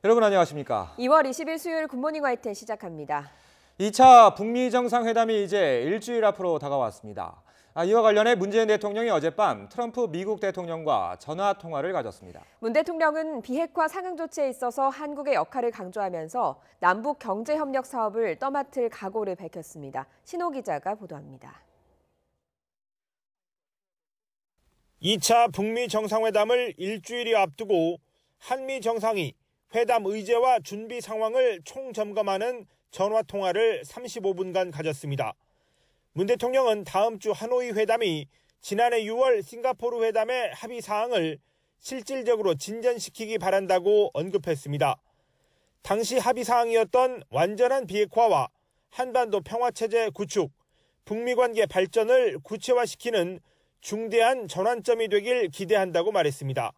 여러분 안녕하십니까? 2월 20일 수요일 굿모닝 YTN 시작합니다. 2차 북미 정상회담이 이제 일주일 앞으로 다가왔습니다. 이와 관련해 문재인 대통령이 어젯밤 트럼프 미국 대통령과 전화 통화를 가졌습니다. 문 대통령은 비핵화 상응 조치에 있어서 한국의 역할을 강조하면서 남북 경제협력 사업을 떠맡을 각오를 밝혔습니다. 신호 기자가 보도합니다. 2차 북미 정상회담을 일주일이 앞두고 한미 정상이 회담 의제와 준비 상황을 총점검하는 전화통화를 35분간 가졌습니다. 문 대통령은 다음 주 하노이 회담이 지난해 6월 싱가포르 회담의 합의 사항을 실질적으로 진전시키기 바란다고 언급했습니다. 당시 합의 사항이었던 완전한 비핵화와 한반도 평화체제 구축, 북미 관계 발전을 구체화시키는 중대한 전환점이 되길 기대한다고 말했습니다.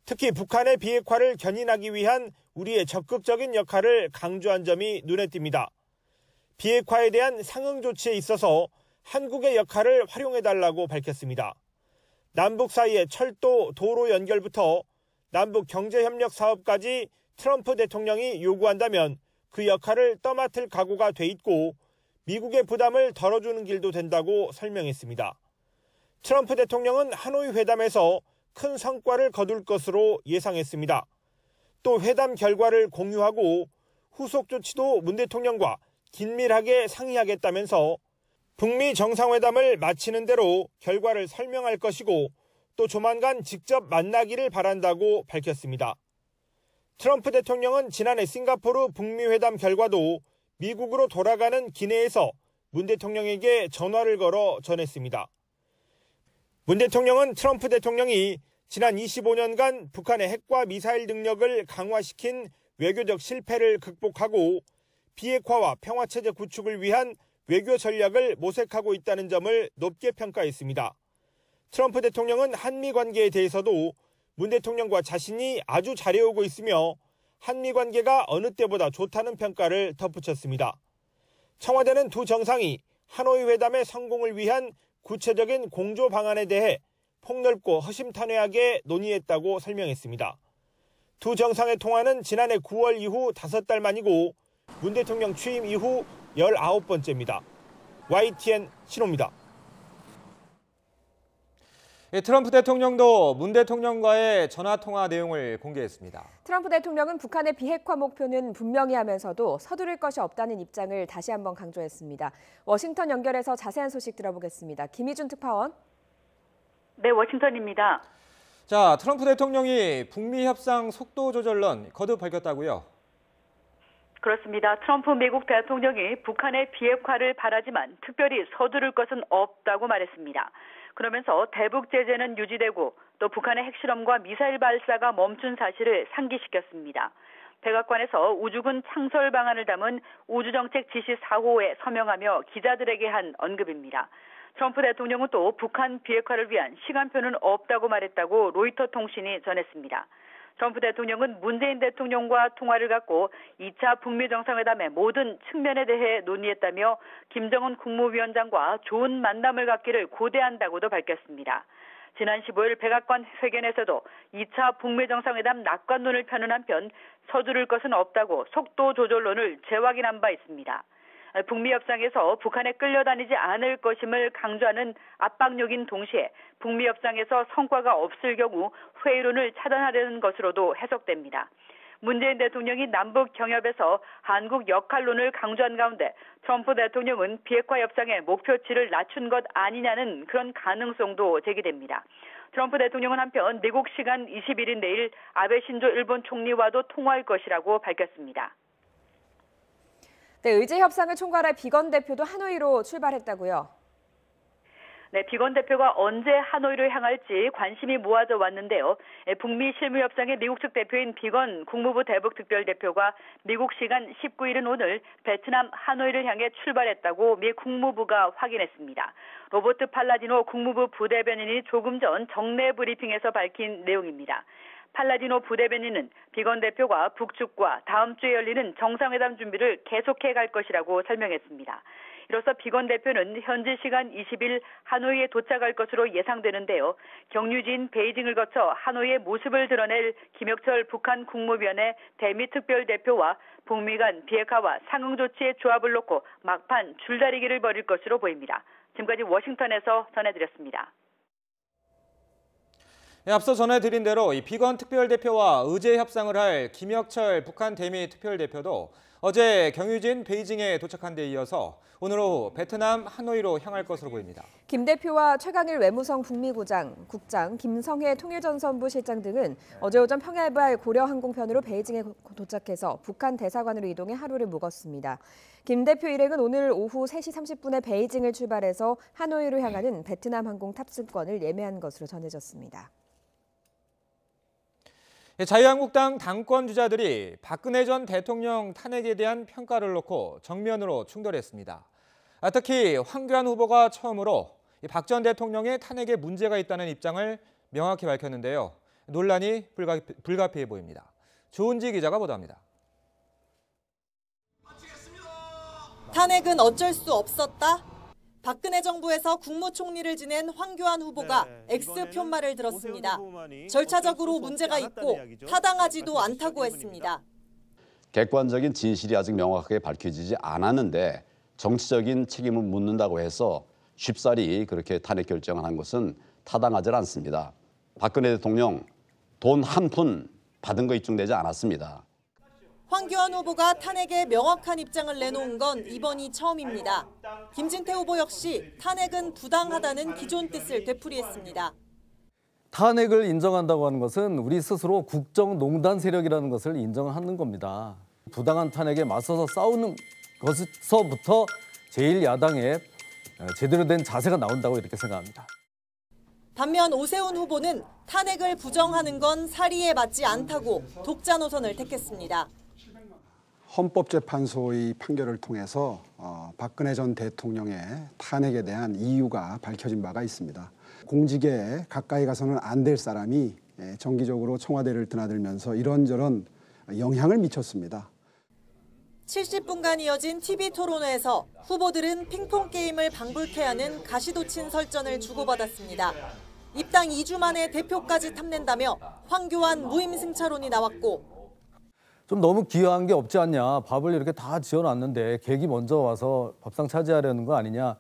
특히 북한의 비핵화를 견인하기 위한 우리의 적극적인 역할을 강조한 점이 눈에 띕니다. 비핵화에 대한 상응 조치에 있어서 한국의 역할을 활용해달라고 밝혔습니다. 남북 사이의 철도, 도로 연결부터 남북 경제협력 사업까지 트럼프 대통령이 요구한다면 그 역할을 떠맡을 각오가 돼 있고 미국의 부담을 덜어주는 길도 된다고 설명했습니다. 트럼프 대통령은 하노이 회담에서 큰 성과를 거둘 것으로 예상했습니다. 또 회담 결과를 공유하고 후속 조치도 문 대통령과 긴밀하게 상의하겠다면서 북미 정상회담을 마치는 대로 결과를 설명할 것이고 또 조만간 직접 만나기를 바란다고 밝혔습니다. 트럼프 대통령은 지난해 싱가포르 북미 회담 결과도 미국으로 돌아가는 기내에서 문 대통령에게 전화를 걸어 전했습니다. 문 대통령은 트럼프 대통령이 지난 25년간 북한의 핵과 미사일 능력을 강화시킨 외교적 실패를 극복하고 비핵화와 평화체제 구축을 위한 외교 전략을 모색하고 있다는 점을 높게 평가했습니다. 트럼프 대통령은 한미 관계에 대해서도 문 대통령과 자신이 아주 잘해오고 있으며 한미 관계가 어느 때보다 좋다는 평가를 덧붙였습니다. 청와대는 두 정상이 하노이 회담의 성공을 위한 구체적인 공조 방안에 대해 폭넓고 허심탄회하게 논의했다고 설명했습니다. 두 정상의 통화는 지난해 9월 이후 5달 만이고 문 대통령 취임 이후 19번째입니다. YTN 신호입니다. 트럼프 대통령도 문 대통령과의 전화통화 내용을 공개했습니다. 트럼프 대통령은 북한의 비핵화 목표는 분명히 하면서도 서두를 것이 없다는 입장을 다시 한번 강조했습니다. 워싱턴 연결해서 자세한 소식 들어보겠습니다. 김희준 특파원. 네, 워싱턴입니다. 자, 트럼프 대통령이 북미 협상 속도 조절론 거듭 밝혔다고요? 그렇습니다. 트럼프 미국 대통령이 북한의 비핵화를 바라지만 특별히 서두를 것은 없다고 말했습니다. 그러면서 대북 제재는 유지되고 또 북한의 핵실험과 미사일 발사가 멈춘 사실을 상기시켰습니다. 백악관에서 우주군 창설 방안을 담은 우주정책 지시 4호에 서명하며 기자들에게 한 언급입니다. 트럼프 대통령은 또 북한 비핵화를 위한 시간표는 없다고 말했다고 로이터 통신이 전했습니다. 트럼프 대통령은 문재인 대통령과 통화를 갖고 2차 북미 정상회담의 모든 측면에 대해 논의했다며 김정은 국무위원장과 좋은 만남을 갖기를 고대한다고도 밝혔습니다. 지난 15일 백악관 회견에서도 2차 북미 정상회담 낙관론을 펴는 한편 서두를 것은 없다고 속도 조절론을 재확인한 바 있습니다. 북미 협상에서 북한에 끌려다니지 않을 것임을 강조하는 압박력인 동시에 북미 협상에서 성과가 없을 경우 회의론을 차단하려는 것으로도 해석됩니다. 문재인 대통령이 남북 경협에서 한국 역할론을 강조한 가운데 트럼프 대통령은 비핵화 협상의 목표치를 낮춘 것 아니냐는 그런 가능성도 제기됩니다. 트럼프 대통령은 한편 미국 시간 21일 내일 아베 신조 일본 총리와도 통화할 것이라고 밝혔습니다. 네, 의제 협상을 총괄할 비건 대표도 하노이로 출발했다고요? 네, 비건 대표가 언제 하노이를 향할지 관심이 모아져 왔는데요. 북미 실무협상의 미국 측 대표인 비건 국무부 대북특별대표가 미국 시간 19일은 오늘 베트남 하노이를 향해 출발했다고 미 국무부가 확인했습니다. 로버트 팔라디노 국무부 부대변인이 조금 전 정례 브리핑에서 밝힌 내용입니다. 팔라디노 부대변인은 비건 대표가 북측과 다음 주에 열리는 정상회담 준비를 계속해 갈 것이라고 설명했습니다. 이로써 비건 대표는 현지 시간 20일 하노이에 도착할 것으로 예상되는데요. 경유지인 베이징을 거쳐 하노이의 모습을 드러낼 김혁철 북한 국무위원회 대미 특별대표와 북미 간 비핵화와 상응 조치의 조합을 놓고 막판 줄다리기를 벌일 것으로 보입니다. 지금까지 워싱턴에서 전해드렸습니다. 앞서 전해드린 대로 이 비건 특별대표와 의제 협상을 할 김혁철 북한 대미 특별대표도 어제 경유지인 베이징에 도착한 데 이어서 오늘 오후 베트남 하노이로 향할 것으로 보입니다. 김 대표와 최강일 외무성 북미국장, 김성해 통일전선부 실장 등은 어제 오전 평야에발 고려항공편으로 베이징에 도착해서 북한 대사관으로 이동해 하루를 묵었습니다. 김 대표 일행은 오늘 오후 3시 30분에 베이징을 출발해서 하노이로 향하는 베트남 항공 탑승권을 예매한 것으로 전해졌습니다. 자유한국당 당권 주자들이 박근혜 전 대통령 탄핵에 대한 평가를 놓고 정면으로 충돌했습니다. 특히 황교안 후보가 처음으로 박 전 대통령의 탄핵에 문제가 있다는 입장을 명확히 밝혔는데요. 논란이 불가피해 보입니다. 조은지 기자가 보도합니다. 탄핵은 어쩔 수 없었다. 박근혜 정부에서 국무총리를 지낸 황교안 후보가 X표말을 들었습니다. 절차적으로 문제가 있고 타당하지도 않다고 했습니다. 객관적인 진실이 아직 명확하게 밝혀지지 않았는데 정치적인 책임을 묻는다고 해서 쉽사리 그렇게 탄핵 결정을 한 것은 타당하지 않습니다. 박근혜 대통령 돈 한 푼 받은 거 입증되지 않았습니다. 황교안 후보가 탄핵에 명확한 입장을 내놓은 건 이번이 처음입니다. 김진태 후보 역시 탄핵은 부당하다는 기존 뜻을 되풀이했습니다. 탄핵을 인정한다고 하는 것은 우리 스스로 국정농단 세력이라는 것을 인정하는 겁니다. 부당한 탄핵에 맞서서 싸우는 것에서부터 제1야당의 제대로 된 자세가 나온다고 이렇게 생각합니다. 반면 오세훈 후보는 탄핵을 부정하는 건 사리에 맞지 않다고 독자 노선을 택했습니다. 헌법재판소의 판결을 통해서 박근혜 전 대통령의 탄핵에 대한 이유가 밝혀진 바가 있습니다. 공직에 가까이 가서는 안 될 사람이 정기적으로 청와대를 드나들면서 이런저런 영향을 미쳤습니다. 70분간 이어진 TV 토론회에서 후보들은 핑퐁 게임을 방불케 하는 가시도친 설전을 주고받았습니다. 입당 2주 만에 대표까지 탐낸다며 황교안 무임승차론이 나왔고 좀 너무 기여한 게 없지 않냐. 밥을 이렇게 다 지어놨는데 객이 먼저 와서 밥상 차지하려는 거 아니냐.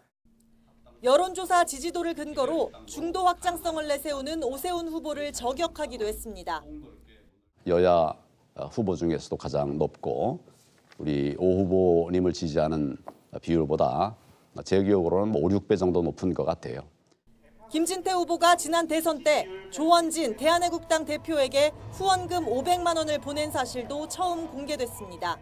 여론조사 지지도를 근거로 중도 확장성을 내세우는 오세훈 후보를 저격하기도 했습니다. 여야 후보 중에서도 가장 높고 우리 오 후보님을 지지하는 비율보다 제 기억으로는 5, 6배 정도 높은 것 같아요. 김진태 후보가 지난 대선 때 조원진 대한애국당 대표에게 후원금 500만 원을 보낸 사실도 처음 공개됐습니다.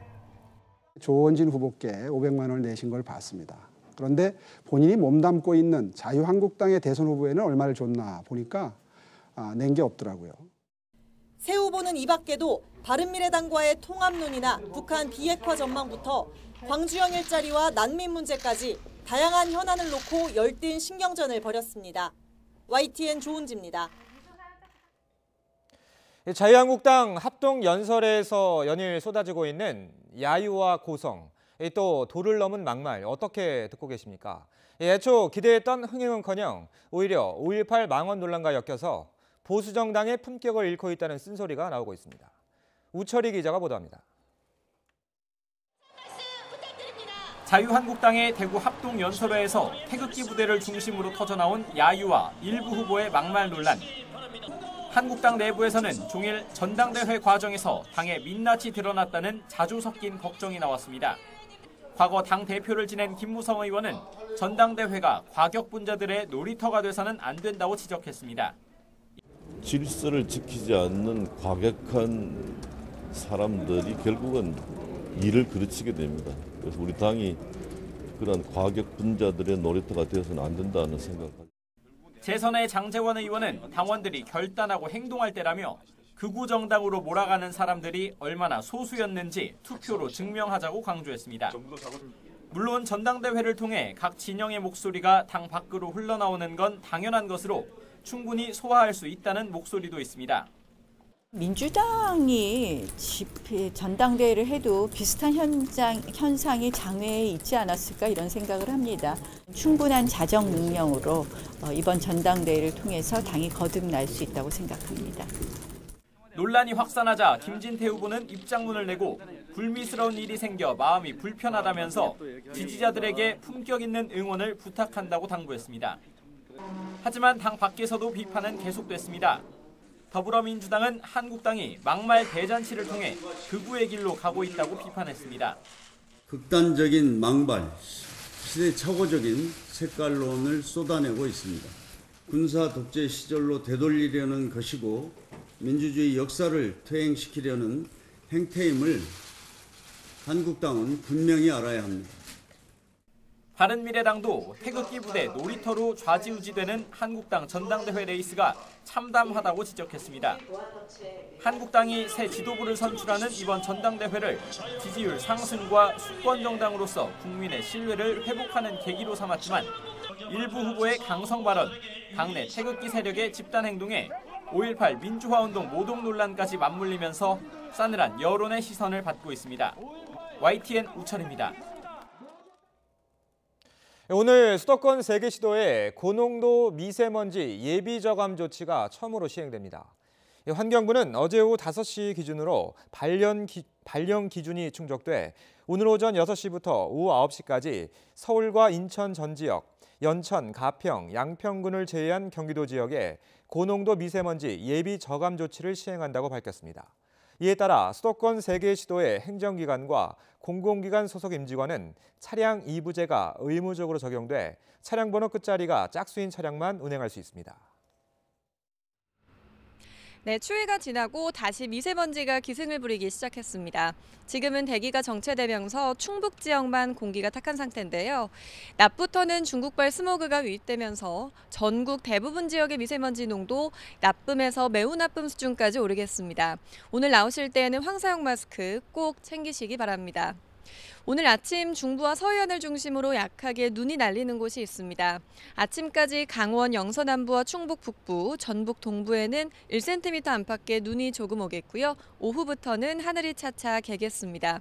조원진 후보께 500만 원을 내신 걸 봤습니다. 그런데 본인이 몸담고 있는 자유한국당의 대선 후보에는 얼마를 줬나 보니까 낸 게 없더라고요. 새 후보는 이 밖에도 바른미래당과의 통합론이나 북한 비핵화 전망부터 광주형 일자리와 난민 문제까지 다양한 현안을 놓고 열띤 신경전을 벌였습니다. YTN 조은지입니다. 자유한국당 합동연설에서 연일 쏟아지고 있는 야유와 고성, 또 도를 넘은 막말 어떻게 듣고 계십니까? 애초 기대했던 흥행은커녕 오히려 5.18 망언 논란과 엮여서 보수정당의 품격을 잃고 있다는 쓴소리가 나오고 있습니다. 우철희 기자가 보도합니다. 자유한국당의 대구 합동연설회에서 태극기 부대를 중심으로 터져나온 야유와 일부 후보의 막말 논란. 한국당 내부에서는 종일 전당대회 과정에서 당의 민낯이 드러났다는 자주 섞인 걱정이 나왔습니다. 과거 당 대표를 지낸 김무성 의원은 전당대회가 과격분자들의 놀이터가 돼서는 안 된다고 지적했습니다. 질서를 지키지 않는 과격한 사람들이 결국은 일을 그르치게 됩니다. 그래서 우리 당이 그런 과격분자들의 놀이터가 되어서는 안 된다는 생각입니다. 재선의 장제원 의원은 당원들이 결단하고 행동할 때라며 극우 정당으로 몰아가는 사람들이 얼마나 소수였는지 투표로 증명하자고 강조했습니다. 물론 전당대회를 통해 각 진영의 목소리가 당 밖으로 흘러나오는 건 당연한 것으로 충분히 소화할 수 있다는 목소리도 있습니다. 민주당이 집회 전당대회를 해도 비슷한 현상이 장외에 있지 않았을까 이런 생각을 합니다. 충분한 자정 능력으로 이번 전당대회를 통해서 당이 거듭날 수 있다고 생각합니다. 논란이 확산하자 김진태 후보는 입장문을 내고 불미스러운 일이 생겨 마음이 불편하다면서 지지자들에게 품격 있는 응원을 부탁한다고 당부했습니다. 하지만 당 밖에서도 비판은 계속됐습니다. 더불어민주당은 한국당이 막말 대잔치를 통해 극우의 길로 가고 있다고 비판했습니다. 극단적인 망발, 시대착오적인 색깔론을 쏟아내고 있습니다. 군사 독재 시절로 되돌리려는 것이고 민주주의 역사를 퇴행시키려는 행태임을 한국당은 분명히 알아야 합니다. 바른미래당도 태극기 부대 놀이터로 좌지우지되는 한국당 전당대회 레이스가 참담하다고 지적했습니다. 한국당이 새 지도부를 선출하는 이번 전당대회를 지지율 상승과 수권정당으로서 국민의 신뢰를 회복하는 계기로 삼았지만 일부 후보의 강성 발언, 당내 태극기 세력의 집단 행동에 5.18 민주화운동 모독 논란까지 맞물리면서 싸늘한 여론의 시선을 받고 있습니다. YTN 우철입니다. 오늘 수도권 3개 시도에 고농도 미세먼지 예비 저감 조치가 처음으로 시행됩니다. 환경부는 어제 오후 5시 기준으로 발령 기준이 충족돼 오늘 오전 6시부터 오후 9시까지 서울과 인천 전 지역, 연천, 가평, 양평군을 제외한 경기도 지역에 고농도 미세먼지 예비 저감 조치를 시행한다고 밝혔습니다. 이에 따라 수도권 3개 시도의 행정기관과 공공기관 소속 임직원은 차량 이부제가 의무적으로 적용돼 차량 번호 끝자리가 짝수인 차량만 운행할 수 있습니다. 네, 추위가 지나고 다시 미세먼지가 기승을 부리기 시작했습니다. 지금은 대기가 정체되면서 충북 지역만 공기가 탁한 상태인데요. 낮부터는 중국발 스모그가 유입되면서 전국 대부분 지역의 미세먼지 농도 나쁨에서 매우 나쁨 수준까지 오르겠습니다. 오늘 나오실 때에는 황사용 마스크 꼭 챙기시기 바랍니다. 오늘 아침 중부와 서해안을 중심으로 약하게 눈이 날리는 곳이 있습니다. 아침까지 강원 영서 남부와 충북 북부, 전북 동부에는 1cm 안팎의 눈이 조금 오겠고요. 오후부터는 하늘이 차차 개겠습니다.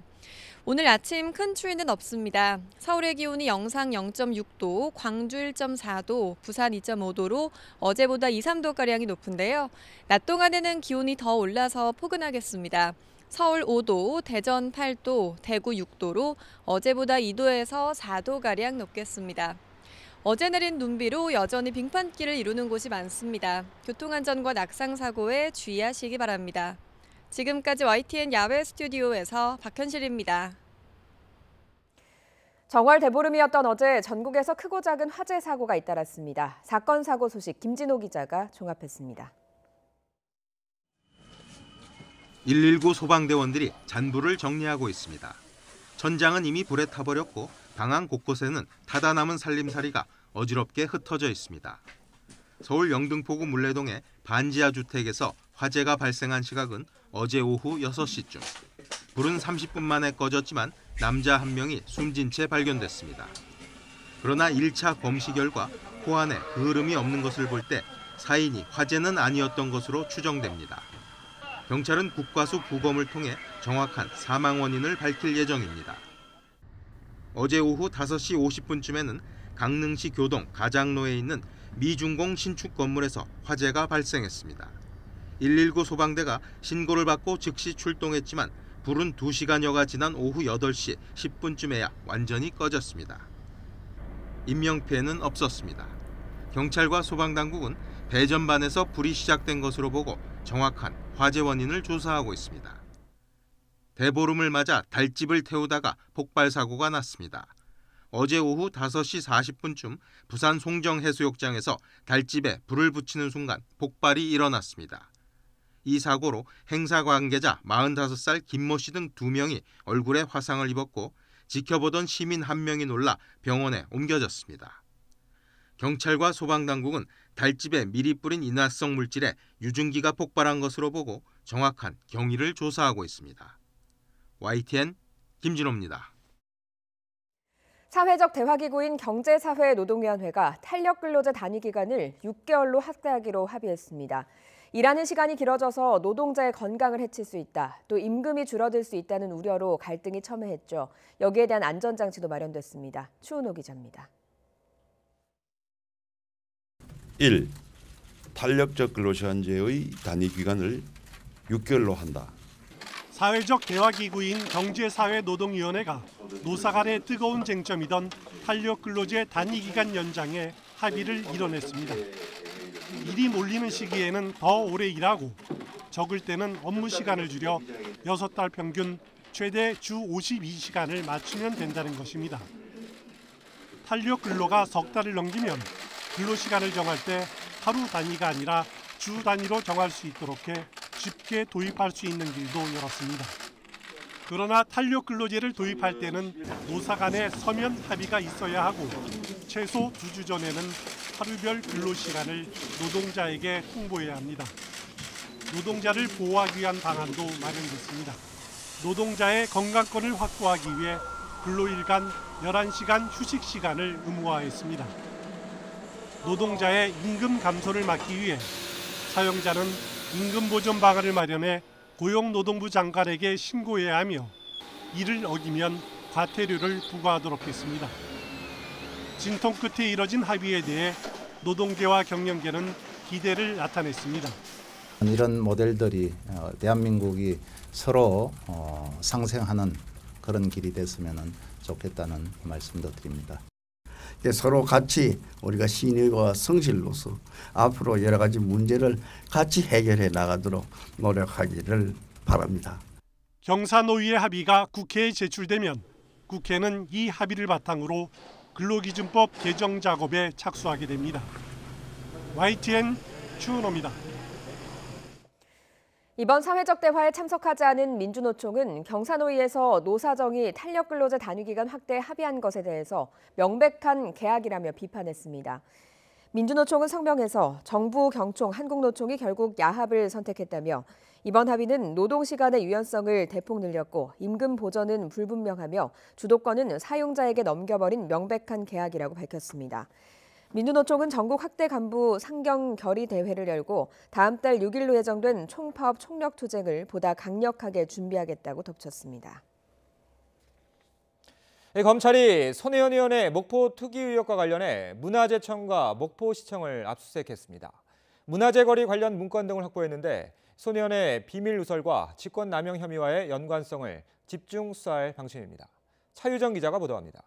오늘 아침 큰 추위는 없습니다. 서울의 기온이 영상 0.6도, 광주 1.4도, 부산 2.5도로 어제보다 2, 3도가량이 높은데요. 낮 동안에는 기온이 더 올라서 포근하겠습니다. 서울 5도, 대전 8도, 대구 6도로 어제보다 2도에서 4도가량 높겠습니다. 어제 내린 눈비로 여전히 빙판길을 이루는 곳이 많습니다. 교통안전과 낙상사고에 주의하시기 바랍니다. 지금까지 YTN 야외 스튜디오에서 박현실입니다. 정월 대보름이었던 어제 전국에서 크고 작은 화재 사고가 잇따랐습니다. 사건 사고 소식 김진호 기자가 종합했습니다. 119 소방대원들이 잔불을 정리하고 있습니다. 천장은 이미 불에 타버렸고 방안 곳곳에는 타다 남은 살림살이가 어지럽게 흩어져 있습니다. 서울 영등포구 물레동의 반지하 주택에서 화재가 발생한 시각은 어제 오후 6시쯤. 불은 30분 만에 꺼졌지만 남자 한 명이 숨진 채 발견됐습니다. 그러나 1차 검시 결과 코 안에 그을음이 없는 것을 볼 때 사인이 화재는 아니었던 것으로 추정됩니다. 경찰은 국과수 부검을 통해 정확한 사망 원인을 밝힐 예정입니다. 어제 오후 5시 50분쯤에는 강릉시 교동 가장로에 있는 미중공 신축 건물에서 화재가 발생했습니다. 119 소방대가 신고를 받고 즉시 출동했지만 불은 2시간여가 지난 오후 8시 10분쯤에야 완전히 꺼졌습니다. 인명피해는 없었습니다. 경찰과 소방당국은 배전반에서 불이 시작된 것으로 보고 정확한 화재 원인을 조사하고 있습니다. 대보름을 맞아 달집을 태우다가 폭발 사고가 났습니다. 어제 오후 5시 40분쯤 부산 송정해수욕장에서 달집에 불을 붙이는 순간 폭발이 일어났습니다. 이 사고로 행사 관계자 45살 김모 씨 등 2명이 얼굴에 화상을 입었고 지켜보던 시민 1명이 놀라 병원에 옮겨졌습니다. 경찰과 소방당국은 달집에 미리 뿌린 인화성 물질에 유증기가 폭발한 것으로 보고 정확한 경위를 조사하고 있습니다. YTN 김진호입니다. 사회적 대화기구인 경제사회노동위원회가 탄력근로자 단위기간을 6개월로 확대하기로 합의했습니다. 일하는 시간이 길어져서 노동자의 건강을 해칠 수 있다. 또 임금이 줄어들 수 있다는 우려로 갈등이 첨예했죠. 여기에 대한 안전장치도 마련됐습니다. 추은호 기자입니다. 1. 탄력적 근로시간제의 단위 기간을 6개월로 한다. 사회적 대화기구인 경제사회노동위원회가 노사 간의 뜨거운 쟁점이던 탄력근로제 단위기간 연장에 합의를 이뤄냈습니다. 일이 몰리는 시기에는 더 오래 일하고 적을 때는 업무 시간을 줄여 6달 평균 최대 주 52시간을 맞추면 된다는 것입니다. 탄력근로가 석 달을 넘기면 근로시간을 정할 때 하루 단위가 아니라 주 단위로 정할 수 있도록 해 쉽게 도입할 수 있는 길도 열었습니다. 그러나 탄력근로제를 도입할 때는 노사 간의 서면 합의가 있어야 하고 최소 2주 전에는 하루별 근로시간을 노동자에게 통보해야 합니다. 노동자를 보호하기 위한 방안도 마련됐습니다. 노동자의 건강권을 확보하기 위해 근로일간 11시간 휴식 시간을 의무화했습니다. 노동자의 임금 감소를 막기 위해 사용자는 임금 보전 방안을 마련해 고용노동부 장관에게 신고해야 하며 이를 어기면 과태료를 부과하도록 했습니다. 진통 끝에 이뤄진 합의에 대해 노동계와 경영계는 기대를 나타냈습니다. 이런 모델들이 대한민국이 서로 상생하는 그런 길이 됐으면 좋겠다는 말씀도 드립니다. 서로 같이 우리가 신의와 성실로서 앞으로 여러 가지 문제를 같이 해결해 나가도록 노력하기를 바랍니다. 경사노위의 합의가 국회에 제출되면 국회는 이 합의를 바탕으로 근로기준법 개정 작업에 착수하게 됩니다. YTN 추은호입니다. 이번 사회적 대화에 참석하지 않은 민주노총은 경사노위에서 노사정이 탄력근로제 단위기간 확대에 합의한 것에 대해서 명백한 계약이라며 비판했습니다. 민주노총은 성명에서 정부, 경총, 한국노총이 결국 야합을 선택했다며 이번 합의는 노동시간의 유연성을 대폭 늘렸고 임금 보전은 불분명하며 주도권은 사용자에게 넘겨버린 명백한 계약이라고 밝혔습니다. 민주노총은 전국 학대 간부 상경 결의 대회를 열고 다음 달 6일로 예정된 총파업 총력 투쟁을 보다 강력하게 준비하겠다고 덧붙였습니다. 검찰이 손혜원 의원의 목포 투기 의혹과 관련해 문화재청과 목포시청을 압수수색했습니다. 문화재 거리 관련 문건 등을 확보했는데 손 의원의 비밀 누설과 직권남용 혐의와의 연관성을 집중 수사할 방침입니다. 차유정 기자가 보도합니다.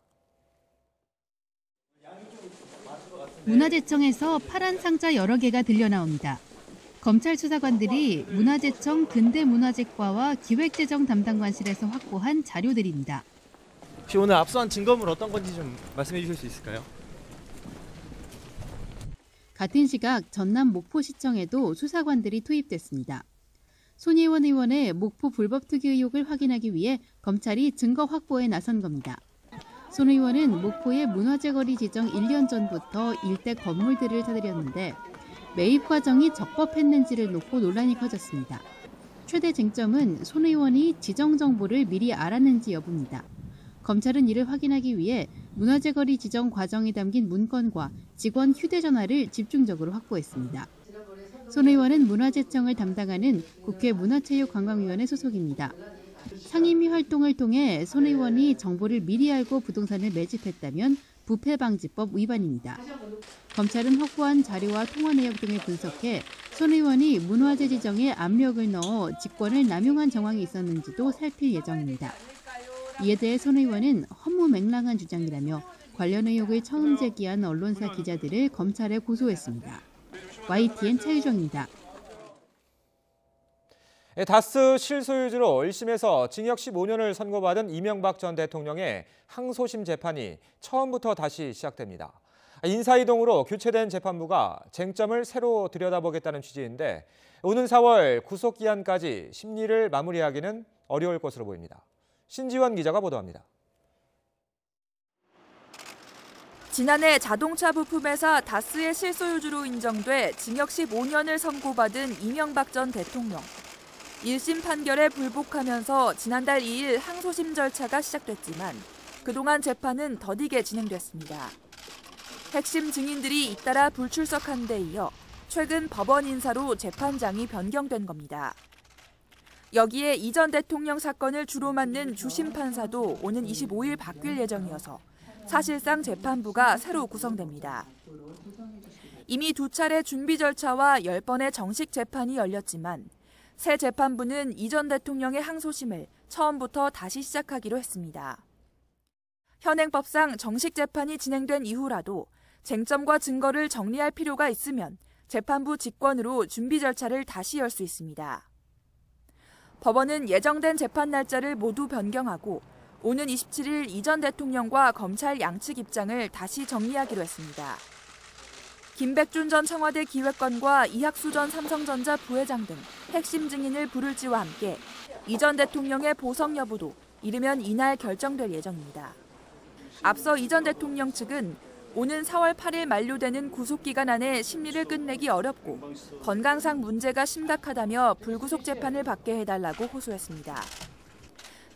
문화재청에서 파란 상자 여러 개가 들려나옵니다. 검찰 수사관들이 문화재청 근대문화재과와 기획재정 담당관실에서 확보한 자료들입니다. 혹시 오늘 압수한 증거물 어떤 건지 좀 말씀해 주실 수 있을까요? 같은 시각 전남 목포시청에도 수사관들이 투입됐습니다. 손혜원 의원의 목포 불법 투기 의혹을 확인하기 위해 검찰이 증거 확보에 나선 겁니다. 손 의원은 목포의 문화재 거리 지정 1년 전부터 일대 건물들을 사들였는데 매입 과정이 적법했는지를 놓고 논란이 커졌습니다. 최대 쟁점은 손 의원이 지정 정보를 미리 알았는지 여부입니다. 검찰은 이를 확인하기 위해 문화재 거리 지정 과정이 담긴 문건과 직원 휴대전화를 집중적으로 확보했습니다. 손 의원은 문화재청을 담당하는 국회 문화체육관광위원회 소속입니다. 상임위 활동을 통해 손 의원이 정보를 미리 알고 부동산을 매집했다면 부패방지법 위반입니다. 검찰은 확보한 자료와 통화 내역 등을 분석해 손 의원이 문화재 지정에 압력을 넣어 직권을 남용한 정황이 있었는지도 살필 예정입니다. 이에 대해 손 의원은 허무맹랑한 주장이라며 관련 의혹을 처음 제기한 언론사 기자들을 검찰에 고소했습니다. YTN 차유정입니다. 다스 실소유주로 1심에서 징역 15년을 선고받은 이명박 전 대통령의 항소심 재판이 처음부터 다시 시작됩니다. 인사이동으로 교체된 재판부가 쟁점을 새로 들여다보겠다는 취지인데 오는 4월 구속기한까지 심리를 마무리하기는 어려울 것으로 보입니다. 신지원 기자가 보도합니다. 지난해 자동차 부품회사 다스의 실소유주로 인정돼 징역 15년을 선고받은 이명박 전 대통령. 1심 판결에 불복하면서 지난달 2일 항소심 절차가 시작됐지만 그동안 재판은 더디게 진행됐습니다. 핵심 증인들이 잇따라 불출석한 데 이어 최근 법원 인사로 재판장이 변경된 겁니다. 여기에 이 전 대통령 사건을 주로 맡는 주심 판사도 오는 25일 바뀔 예정이어서 사실상 재판부가 새로 구성됩니다. 이미 2차례 준비 절차와 10번의 정식 재판이 열렸지만 새 재판부는 이 전 대통령의 항소심을 처음부터 다시 시작하기로 했습니다. 현행법상 정식 재판이 진행된 이후라도 쟁점과 증거를 정리할 필요가 있으면 재판부 직권으로 준비 절차를 다시 열 수 있습니다. 법원은 예정된 재판 날짜를 모두 변경하고 오는 27일 이 전 대통령과 검찰 양측 입장을 다시 정리하기로 했습니다. 김백준 전 청와대 기획관과 이학수 전 삼성전자 부회장 등 핵심 증인을 부를지와 함께 이 전 대통령의 보석 여부도 이르면 이날 결정될 예정입니다. 앞서 이 전 대통령 측은 오는 4월 8일 만료되는 구속기간 안에 심리를 끝내기 어렵고 건강상 문제가 심각하다며 불구속 재판을 받게 해달라고 호소했습니다.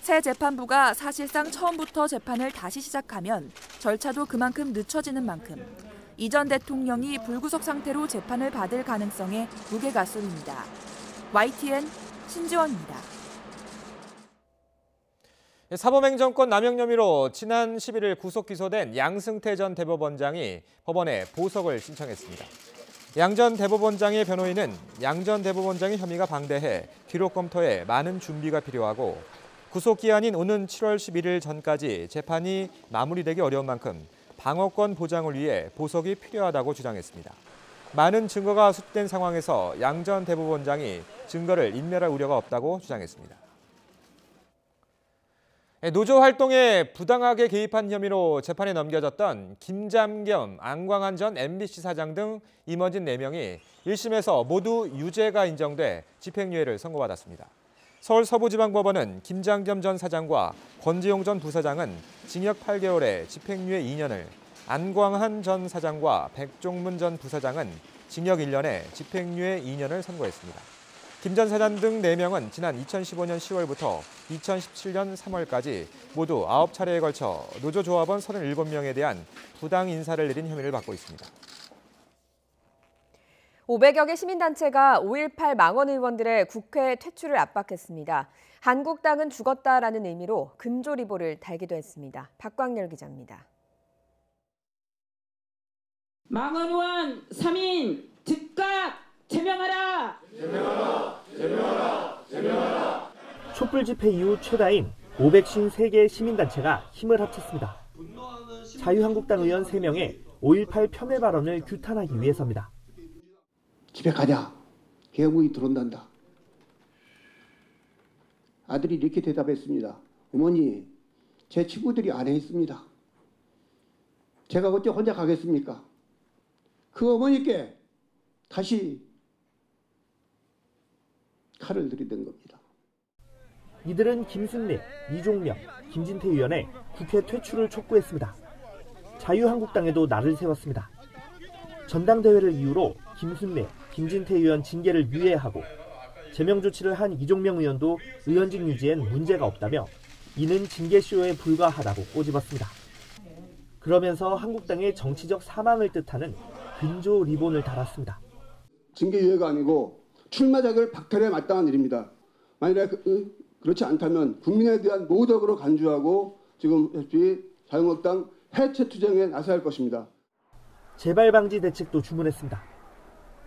새 재판부가 사실상 처음부터 재판을 다시 시작하면 절차도 그만큼 늦춰지는 만큼 이 전 대통령이 불구속 상태로 재판을 받을 가능성에 무게가 쏠립니다. YTN 신지원입니다. 사법행정권 남용 혐의로 지난 11일 구속 기소된 양승태 전 대법원장이 법원에 보석을 신청했습니다. 양 전 대법원장의 변호인은 양 전 대법원장의 혐의가 방대해 기록 검토에 많은 준비가 필요하고 구속기한인 오는 7월 11일 전까지 재판이 마무리되기 어려운 만큼 방어권 보장을 위해 보석이 필요하다고 주장했습니다. 많은 증거가 수집된 상황에서 양 전 대법원장이 증거를 인멸할 우려가 없다고 주장했습니다. 노조 활동에 부당하게 개입한 혐의로 재판에 넘겨졌던 김장겸, 안광한 전 MBC 사장 등 임원진 4명이 1심에서 모두 유죄가 인정돼 집행유예를 선고받았습니다. 서울 서부지방법원은 김장겸 전 사장과 권지용 전 부사장은 징역 8개월에 집행유예 2년을, 안광한 전 사장과 백종문 전 부사장은 징역 1년에 집행유예 2년을 선고했습니다. 김 전 사장 등 4명은 지난 2015년 10월부터 2017년 3월까지 모두 9차례에 걸쳐 노조조합원 37명에 대한 부당 인사를 내린 혐의를 받고 있습니다. 500여 개 시민단체가 5.18 망원 의원들의 국회 퇴출을 압박했습니다. 한국당은 죽었다라는 의미로 금조리보를 달기도 했습니다. 박광열 기자입니다. 망원 의원 3인 즉각 제명하라! 제명하라! 제명하라! 제명하라! 촛불 집회 이후 최다인 553개 시민단체가 힘을 합쳤습니다. 자유한국당 의원 3명의 5.18 폄훼 발언을 규탄하기 위해서입니다. 집에 가자. 계엄이 들어온단다. 아들이 이렇게 대답했습니다. 어머니, 제 친구들이 안 했습니다. 제가 어째 혼자 가겠습니까? 그 어머니께 다시 칼을 들이댄 겁니다. 이들은 김순례, 이종명, 김진태 의원의 국회 퇴출을 촉구했습니다. 자유한국당에도 날을 세웠습니다. 전당대회를 이유로 김순례, 김진태 의원 징계를 유예하고 제명 조치를 한 이종명 의원도 의원직 유지엔 문제가 없다며 이는 징계쇼에 불과하다고 꼬집었습니다. 그러면서 한국당의 정치적 사망을 뜻하는 금조 리본을 달았습니다. 징계 유예가 아니고 출마 자격을 박탈해야 마땅한 일입니다. 만약에 그렇지 않다면 국민에 대한 모독으로 간주하고 지금 자유한국당 해체 투쟁에 나서야 할 것입니다. 재발 방지 대책도 주문했습니다.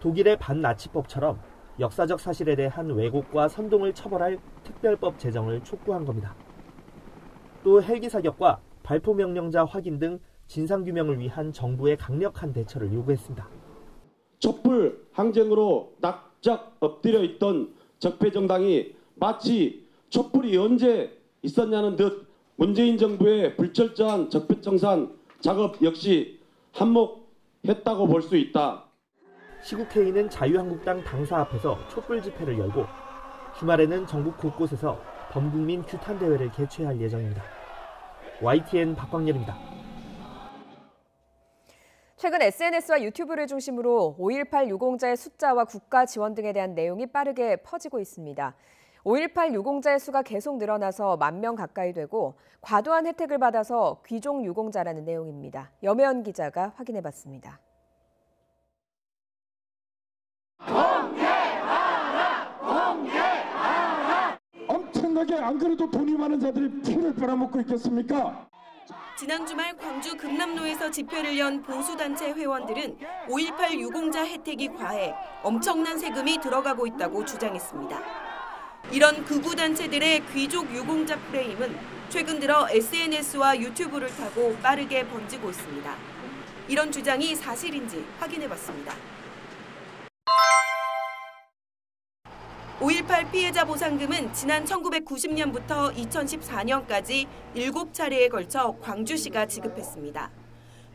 독일의 반나치법처럼 역사적 사실에 대한 왜곡과 선동을 처벌할 특별법 제정을 촉구한 겁니다. 또 헬기 사격과 발포 명령자 확인 등 진상규명을 위한 정부의 강력한 대처를 요구했습니다. 촛불 항쟁으로 납작 엎드려 있던 적폐정당이 마치 촛불이 언제 있었냐는 듯 문재인 정부의 불철저한 적폐청산 작업 역시 한몫했다고 볼 수 있다. 시국회의는 자유한국당 당사 앞에서 촛불 집회를 열고 주말에는 전국 곳곳에서 범국민 규탄 대회를 개최할 예정입니다. YTN 박광열입니다. 최근 SNS와 유튜브를 중심으로 5.18 유공자의 숫자와 국가 지원 등에 대한 내용이 빠르게 퍼지고 있습니다. 5.18 유공자의 수가 계속 늘어나서 10,000명 가까이 되고 과도한 혜택을 받아서 귀족 유공자라는 내용입니다. 염혜연 기자가 확인해봤습니다. 억울하게 안 그래도 돈이 많은 자들이 피를 빨아먹고 있겠습니까? 지난 주말 광주 금남로에서 집회를 연 보수단체 회원들은 5.18 유공자 혜택이 과해 엄청난 세금이 들어가고 있다고 주장했습니다. 이런 극우단체들의 귀족 유공자 프레임은 최근 들어 SNS와 유튜브를 타고 빠르게 번지고 있습니다. 이런 주장이 사실인지 확인해봤습니다. 5.18 피해자 보상금은 지난 1990년부터 2014년까지 7차례에 걸쳐 광주시가 지급했습니다.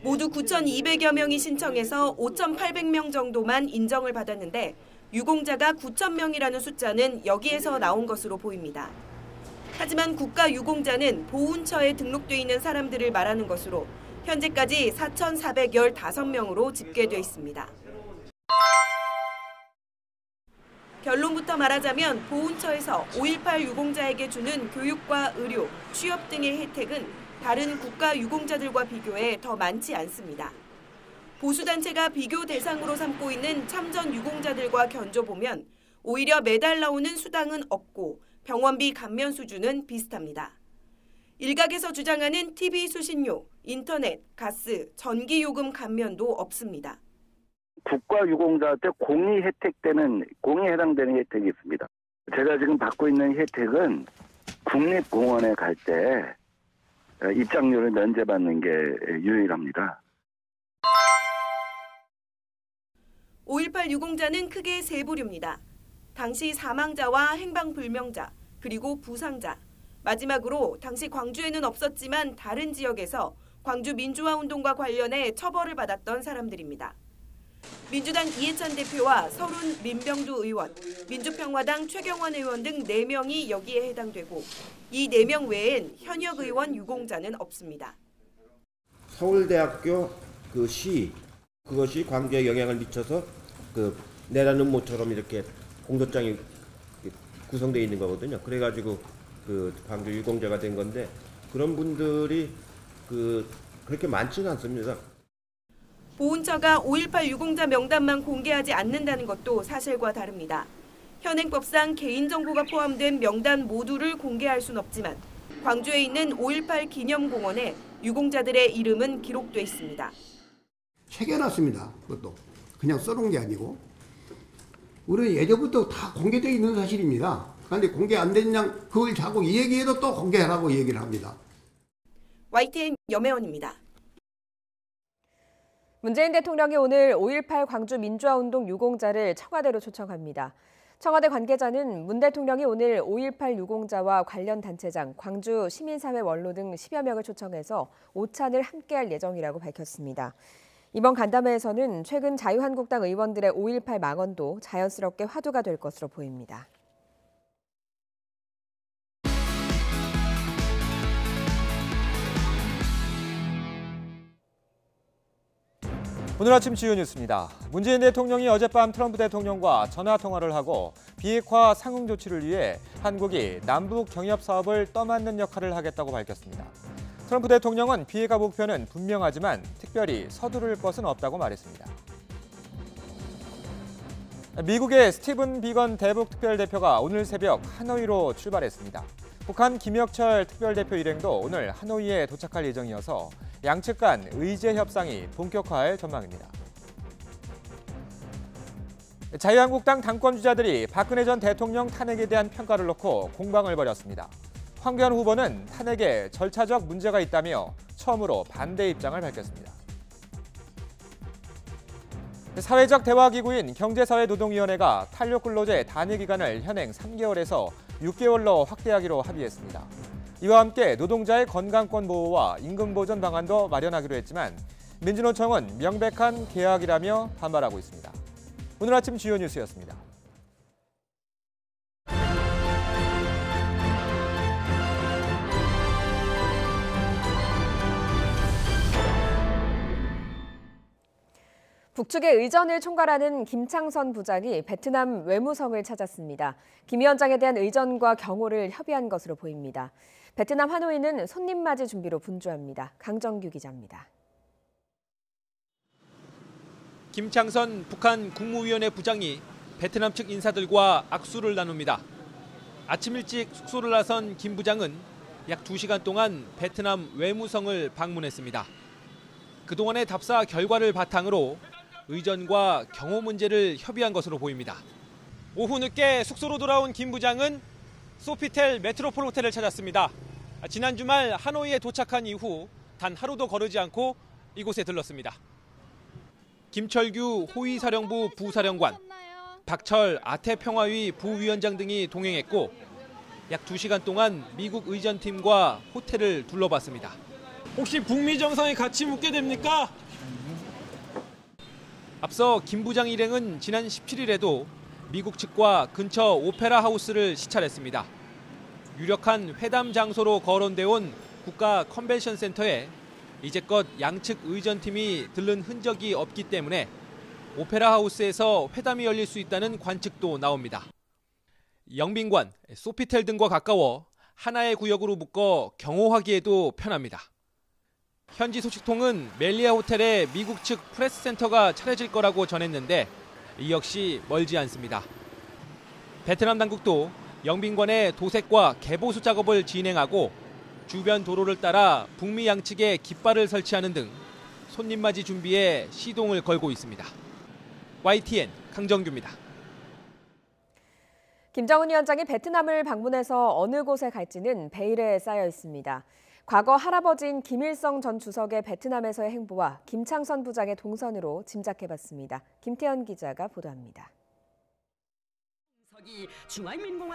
모두 9,200여 명이 신청해서 5,800명 정도만 인정을 받았는데 유공자가 9,000명이라는 숫자는 여기에서 나온 것으로 보입니다. 하지만 국가유공자는 보훈처에 등록돼 있는 사람들을 말하는 것으로 현재까지 4,415명으로 집계돼 있습니다. 결론부터 말하자면 보훈처에서 5.18 유공자에게 주는 교육과 의료, 취업 등의 혜택은 다른 국가 유공자들과 비교해 더 많지 않습니다. 보수단체가 비교 대상으로 삼고 있는 참전 유공자들과 견줘보면 오히려 매달 나오는 수당은 없고 병원비 감면 수준은 비슷합니다. 일각에서 주장하는 TV 수신료, 인터넷, 가스, 전기요금 감면도 없습니다. 국가유공자한테 공이 해당되는 혜택이 있습니다. 제가 지금 받고 있는 혜택은 국립공원에 갈 때 입장료를 면제받는 게 유일합니다. 5.18 유공자는 크게 세 부류입니다. 당시 사망자와 행방불명자, 그리고 부상자, 마지막으로 당시 광주에는 없었지만 다른 지역에서 광주 민주화운동과 관련해 처벌을 받았던 사람들입니다. 민주당 이해찬 대표와 서른 민병두 의원, 민주평화당 최경환 의원 등 4명이 여기에 해당되고 이 4명 외엔 현역 의원 유공자는 없습니다. 서울대학교 그 시 그것이 광주에 영향을 미쳐서 그 내라는 모처럼 이렇게 공소장이 구성되어 있는 거거든요. 그래가지고 그 광주 유공자가 된 건데 그런 분들이 그렇게 많지는 않습니다. 보훈처가 5.18 유공자 명단만 공개하지 않는다는 것도 사실과 다릅니다. 현행법상 개인정보가 포함된 명단 모두를 공개할 순 없지만 광주에 있는 5.18 기념공원에 유공자들의 이름은 기록돼 있습니다. 새겨놨습니다. 그것도 그냥 써놓은 게 아니고 우리는 예전부터 다 공개되어 있는 사실입니다. 그런데 공개 안 됐냐 그걸 자꾸 얘기해도 또 공개하라고 얘기를 합니다. YTN 염혜원입니다. 문재인 대통령이 오늘 5.18 광주 민주화운동 유공자를 청와대로 초청합니다. 청와대 관계자는 문 대통령이 오늘 5.18 유공자와 관련 단체장, 광주 시민사회 원로 등 10여 명을 초청해서 오찬을 함께할 예정이라고 밝혔습니다. 이번 간담회에서는 최근 자유한국당 의원들의 5.18 망언도 자연스럽게 화두가 될 것으로 보입니다. 오늘 아침 주요 뉴스입니다. 문재인 대통령이 어젯밤 트럼프 대통령과 전화 통화를 하고 비핵화 상응 조치를 위해 한국이 남북 경협 사업을 떠맡는 역할을 하겠다고 밝혔습니다. 트럼프 대통령은 비핵화 목표는 분명하지만 특별히 서두를 것은 없다고 말했습니다. 미국의 스티븐 비건 대북 특별대표가 오늘 새벽 하노이로 출발했습니다. 북한 김혁철 특별대표 일행도 오늘 하노이에 도착할 예정이어서 양측 간 의제 협상이 본격화할 전망입니다. 자유한국당 당권 주자들이 박근혜 전 대통령 탄핵에 대한 평가를 놓고 공방을 벌였습니다. 황교안 후보는 탄핵에 절차적 문제가 있다며 처음으로 반대 입장을 밝혔습니다. 사회적 대화기구인 경제사회노동위원회가 탄력근로제 단위기간을 현행 3개월에서 6개월로 확대하기로 합의했습니다. 이와 함께 노동자의 건강권 보호와 임금 보전 방안도 마련하기로 했지만 민주노총은 명백한 계약이라며 반발하고 있습니다. 오늘 아침 주요 뉴스였습니다. 북측의 의전을 총괄하는 김창선 부장이 베트남 외무성을 찾았습니다. 김 위원장에 대한 의전과 경호를 협의한 것으로 보입니다. 베트남 하노이는 손님 맞이 준비로 분주합니다. 강정규 기자입니다. 김창선 북한 국무위원회 부장이 베트남 측 인사들과 악수를 나눕니다. 아침 일찍 숙소를 나선 김 부장은 약 2시간 동안 베트남 외무성을 방문했습니다. 그동안의 답사 결과를 바탕으로 의전과 경호 문제를 협의한 것으로 보입니다. 오후 늦게 숙소로 돌아온 김 부장은 소피텔 메트로폴 호텔을 찾았습니다. 지난 주말 하노이에 도착한 이후 단 하루도 거르지 않고 이곳에 들렀습니다. 김철규 호위사령부 부사령관, 박철 아태평화위 부위원장 등이 동행했고 약 2시간 동안 미국 의전팀과 호텔을 둘러봤습니다. 혹시 북미 정상에 같이 묵게 됩니까? 앞서 김 부장 일행은 지난 17일에도 미국 측과 근처 오페라 하우스를 시찰했습니다. 유력한 회담 장소로 거론돼 온 국가 컨벤션 센터에 이제껏 양측 의전팀이 들른 흔적이 없기 때문에 오페라 하우스에서 회담이 열릴 수 있다는 관측도 나옵니다. 영빈관, 소피텔 등과 가까워 하나의 구역으로 묶어 경호하기에도 편합니다. 현지 소식통은 멜리아 호텔에 미국 측 프레스 센터가 차려질 거라고 전했는데 이 역시 멀지 않습니다. 베트남 당국도 영빈관의 도색과 개보수 작업을 진행하고 주변 도로를 따라 북미 양측에 깃발을 설치하는 등 손님 맞이 준비에 시동을 걸고 있습니다. YTN 강정규입니다. 김정은 위원장이 베트남을 방문해서 어느 곳에 갈지는 베일에 쌓여 있습니다. 과거 할아버지인 김일성 전 주석의 베트남에서의 행보와 김창선 부장의 동선으로 짐작해봤습니다. 김태현 기자가 보도합니다.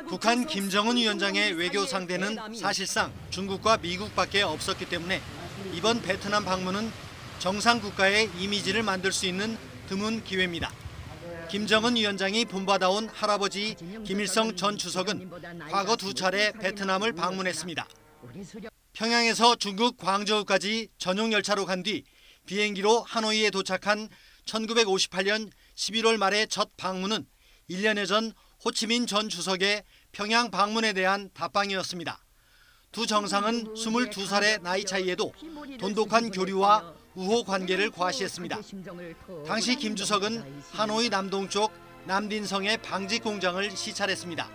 북한 김정은 위원장의 외교 상대는 사실상 중국과 미국밖에 없었기 때문에 이번 베트남 방문은 정상 국가의 이미지를 만들 수 있는 드문 기회입니다. 김정은 위원장이 본받아온 할아버지 김일성 전 주석은 과거 2차례 베트남을 방문했습니다. 평양에서 중국 광저우까지 전용 열차로 간 뒤 비행기로 하노이에 도착한 1958년 11월 말의 첫 방문은 1년여 전 호치민 전 주석의 평양 방문에 대한 답방이었습니다. 두 정상은 22살의 나이 차이에도 돈독한 교류와 우호 관계를 과시했습니다. 당시 김 주석은 하노이 남동쪽 남딘성의 방직 공장을 시찰했습니다.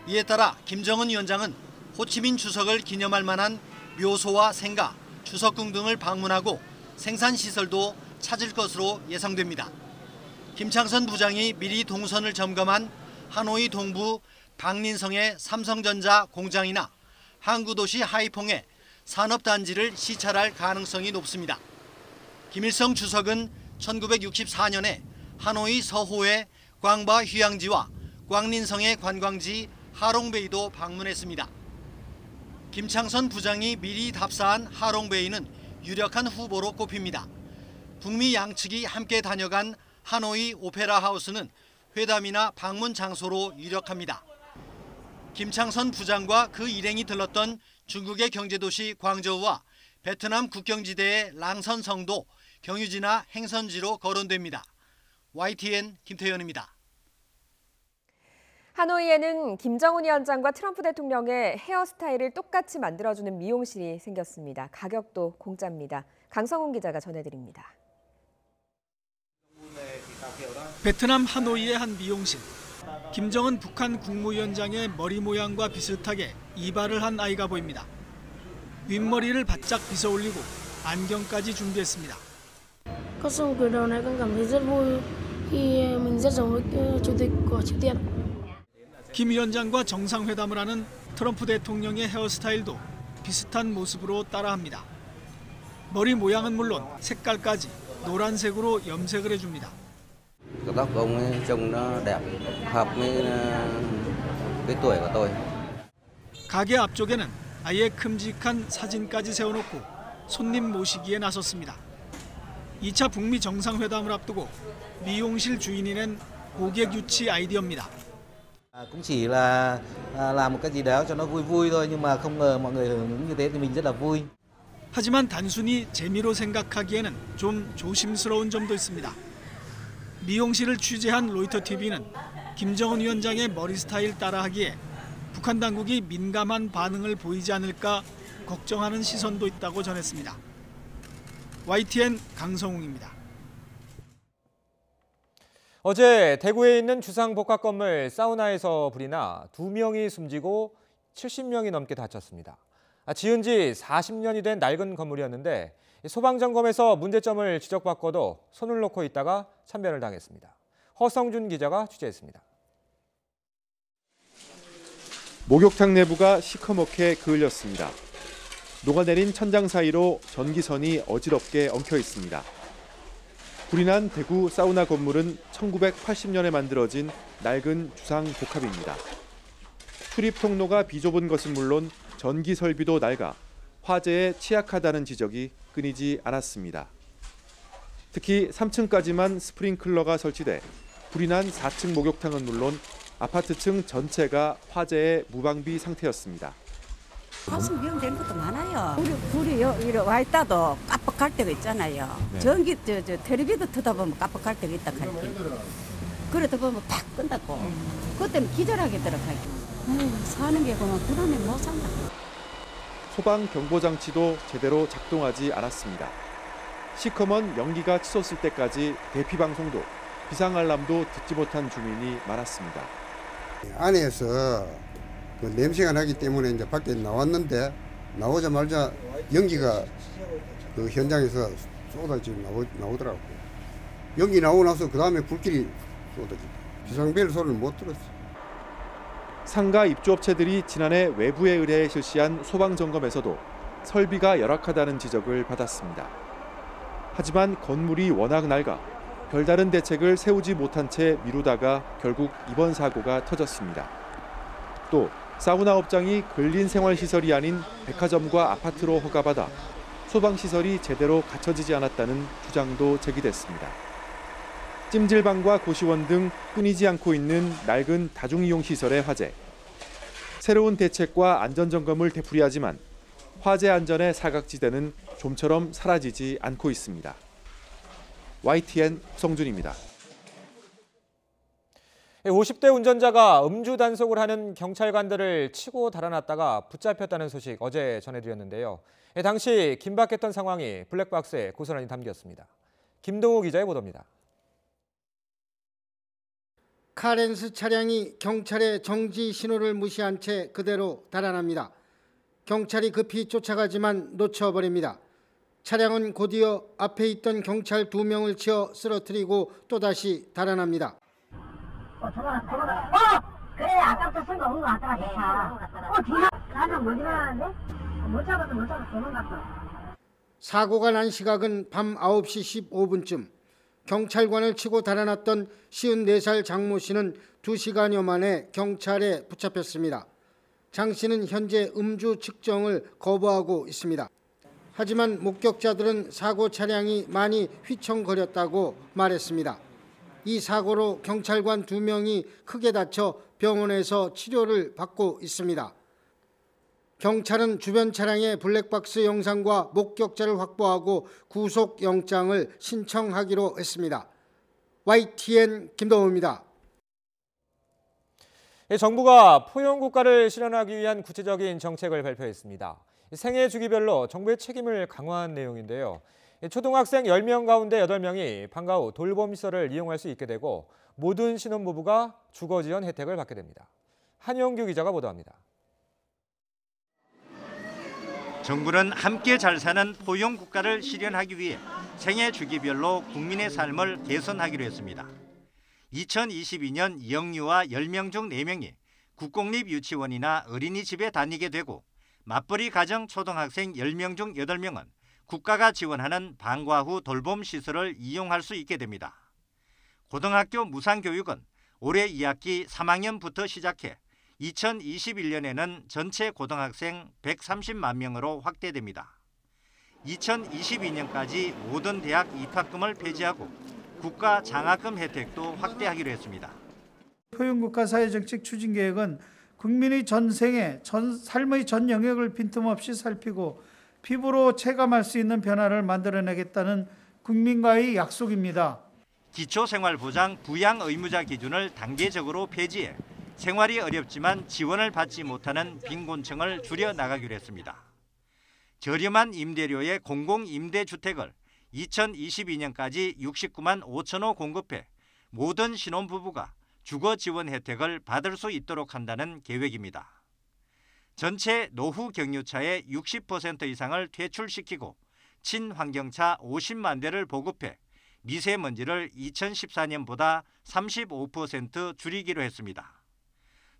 이에 따라 김정은 위원장은 호치민 주석을 기념할 만한 묘소와 생가, 주석궁 등을 방문하고 생산시설도 찾을 것으로 예상됩니다. 김창선 부장이 미리 동선을 점검한 하노이 동부 박린성의 삼성전자 공장이나 항구도시 하이퐁의 산업단지를 시찰할 가능성이 높습니다. 김일성 주석은 1964년에 하노이 서호의 광바 휴양지와 광린성의 관광지 하롱베이도 방문했습니다. 김창선 부장이 미리 답사한 하롱베이는 유력한 후보로 꼽힙니다. 북미 양측이 함께 다녀간 하노이 오페라 하우스는 회담이나 방문 장소로 유력합니다. 김창선 부장과 그 일행이 들렀던 중국의 경제도시 광저우와 베트남 국경지대의 랑선성도 경유지나 행선지로 거론됩니다. YTN 김태현입니다. 하노이에는 김정은 위원장과 트럼프 대통령의 헤어스타일을 똑같이 만들어주는 미용실이 생겼습니다. 가격도 공짜입니다. 강성훈 기자가 전해드립니다. 베트남 하노이의 한 미용실. 김정은 북한 국무위원장의 머리 모양과 비슷하게 이발을 한 아이가 보입니다. 윗머리를 바짝 빗어 올리고 안경까지 준비했습니다. Có xong cử đầu này con cảm thấy rất vui khi mình rất giống với chủ tịch của Triều Tiên. 김 위원장과 정상회담을 하는 트럼프 대통령의 헤어스타일도 비슷한 모습으로 따라합니다. 머리 모양은 물론 색깔까지 노란색으로 염색을 해줍니다. Cái tóc của ông ấy trông nó đẹp, hợp với cái tuổi của tôi. 가게 앞쪽에는 아예 큼직한 사진까지 세워놓고 손님 모시기에 나섰습니다. 2차 북미 정상회담을 앞두고 미용실 주인이 낸 고객 유치 아이디어입니다. Cũng chỉ là làm một cái gì đó cho nó vui vui thôi, nhưng mà không ngờ mọi người hưởng ứng như thế thì mình rất là vui. 하지만 단순히 재미로 생각하기에는 좀 조심스러운 점도 있습니다. 미용실을 취재한 로이터 TV는 김정은 위원장의 머리 스타일 따라하기에 북한 당국이 민감한 반응을 보이지 않을까 걱정하는 시선도 있다고 전했습니다. YTN 강성웅입니다. 어제 대구에 있는 주상복합 건물 사우나에서 불이 나 2명이 숨지고 70명이 넘게 다쳤습니다. 지은 지 40년이 된 낡은 건물이었는데 소방점검에서 문제점을 지적받고도 손을 놓고 있다가 참변을 당했습니다. 허성준 기자가 취재했습니다. 목욕탕 내부가 시커멓게 그을렸습니다. 녹아내린 천장 사이로 전기선이 어지럽게 엉켜 있습니다. 불이 난 대구 사우나 건물은 1980년에 만들어진 낡은 주상복합입니다. 출입 통로가 비좁은 것은 물론 전기 설비도 낡아 화재에 취약하다는 지적이 끊이지 않았습니다. 특히 3층까지만 스프링클러가 설치돼 불이 난 4층 목욕탕은 물론 아파트층 전체가 화재의 무방비 상태였습니다. 가슴 위험되는 것도 많아요. 불이 이리 와 있다도 깜빡할 때가 있잖아요. 네. 전기 텔레비도 트다 보면 깜빡할 때가 있다 할게. 그러다 보면 팍 끈다고. 그때는 기절하게 들어가게. 사는 게 그만 불안해 못 산다. 소방 경보 장치도 제대로 작동하지 않았습니다. 시커먼 연기가 치솟을 때까지 대피 방송도 비상 알람도 듣지 못한 주민이 많았습니다. 안에서 그 냄새가 나기 때문에 이제 밖에 나왔는데 나오자마자 연기가 그 현장에서 쏟아지고 나오더라고요. 연기 나오고 나서 그 다음에 불길이 쏟아지고 비상벨 소리를 못 들었어요. 상가 입주업체들이 지난해 외부에 의뢰해 실시한 소방점검에서도 설비가 열악하다는 지적을 받았습니다. 하지만 건물이 워낙 낡아 별다른 대책을 세우지 못한 채 미루다가 결국 이번 사고가 터졌습니다. 또 사우나 업장이 근린 생활시설이 아닌 백화점과 아파트로 허가받아 소방시설이 제대로 갖춰지지 않았다는 주장도 제기됐습니다. 찜질방과 고시원 등 끊이지 않고 있는 낡은 다중이용시설의 화재. 새로운 대책과 안전점검을 되풀이하지만 화재 안전의 사각지대는 좀처럼 사라지지 않고 있습니다. YTN 성준입니다. 50대 운전자가 음주 단속을 하는 경찰관들을 치고 달아났다가 붙잡혔다는 소식 어제 전해드렸는데요. 당시 긴박했던 상황이 블랙박스에 고스란히 담겼습니다. 김동우 기자의 보도입니다. 카렌스 차량이 경찰의 정지 신호를 무시한 채 그대로 달아납니다. 경찰이 급히 쫓아가지만 놓쳐버립니다. 차량은 곧이어 앞에 있던 경찰 2명을 치어 쓰러뜨리고 또다시 달아납니다. 그래 아까부터 생각 없는 거 같다가 좋다. 뒤에 나는 못 일어나는데 못 잡아서 도망갔어. 사고가 난 시각은 밤 9시 15분쯤. 경찰관을 치고 달아났던 54살 장모 씨는 2시간여 만에 경찰에 붙잡혔습니다. 장 씨는 현재 음주 측정을 거부하고 있습니다. 하지만 목격자들은 사고 차량이 많이 휘청거렸다고 말했습니다. 이 사고로 경찰관 2명이 크게 다쳐 병원에서 치료를 받고 있습니다. 경찰은 주변 차량의 블랙박스 영상과 목격자를 확보하고 구속영장을 신청하기로 했습니다. YTN 김동우입니다. 정부가 포용국가를 실현하기 위한 구체적인 정책을 발표했습니다. 생애 주기별로 정부의 책임을 강화한 내용인데요. 초등학생 10명 가운데 8명이 방과 후 돌봄시설을 이용할 수 있게 되고 모든 신혼부부가 주거지원 혜택을 받게 됩니다. 한영규 기자가 보도합니다. 정부는 함께 잘 사는 포용국가를 실현하기 위해 생애 주기별로 국민의 삶을 개선하기로 했습니다. 2022년 영유아 10명 중 4명이 국공립 유치원이나 어린이집에 다니게 되고 맞벌이 가정 초등학생 10명 중 8명은 국가가 지원하는 방과 후 돌봄 시설을 이용할 수 있게 됩니다. 고등학교 무상교육은 올해 2학기 3학년부터 시작해 2021년에는 전체 고등학생 130만 명으로 확대됩니다. 2022년까지 모든 대학 입학금을 폐지하고 국가 장학금 혜택도 확대하기로 했습니다. 포용국가 사회정책 추진계획은 국민의 전생에 삶의 전 영역을 빈틈없이 살피고 피부로 체감할 수 있는 변화를 만들어내겠다는 국민과의 약속입니다. 기초생활보장 부양 의무자 기준을 단계적으로 폐지해 생활이 어렵지만 지원을 받지 못하는 빈곤층을 줄여나가기로 했습니다. 저렴한 임대료의 공공임대주택을 2022년까지 69만 5천 호 공급해 모든 신혼부부가 주거 지원 혜택을 받을 수 있도록 한다는 계획입니다. 전체 노후 경유차의 60% 이상을 퇴출시키고 친환경차 50만 대를 보급해 미세먼지를 2014년보다 35% 줄이기로 했습니다.